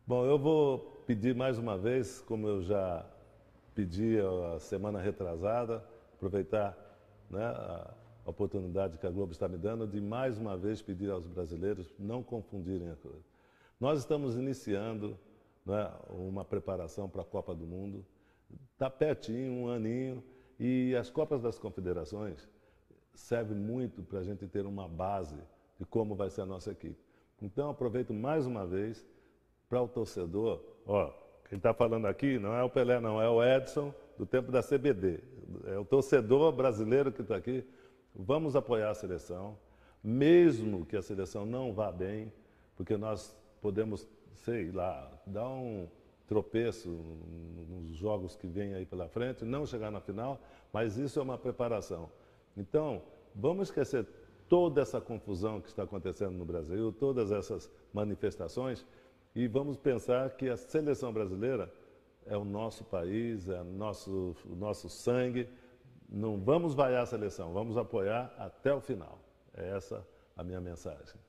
Bom, eu vou pedir mais uma vez, como eu já pedi a semana retrasada, aproveitar, né, a oportunidade que a Globo está me dando de mais uma vez pedir aos brasileiros não confundirem a coisa. Nós estamos iniciando, né, uma preparação para a Copa do Mundo, está pertinho, um aninho, e as Copas das Confederações servem muito para a gente ter uma base de como vai ser a nossa equipe. Então, aproveito mais uma vez para o torcedor, ó, quem está falando aqui não é o Pelé, não, é o Edson, do tempo da CBD. É o torcedor brasileiro que está aqui. Vamos apoiar a seleção, mesmo que a seleção não vá bem, porque nós podemos, sei lá, dar um tropeço nos jogos que vêm aí pela frente, não chegar na final, mas isso é uma preparação. Então, vamos esquecer toda essa confusão que está acontecendo no Brasil, todas essas manifestações, e vamos pensar que a seleção brasileira é o nosso país, é o nosso sangue. Não vamos vaiar a seleção, vamos apoiar até o final. É essa a minha mensagem.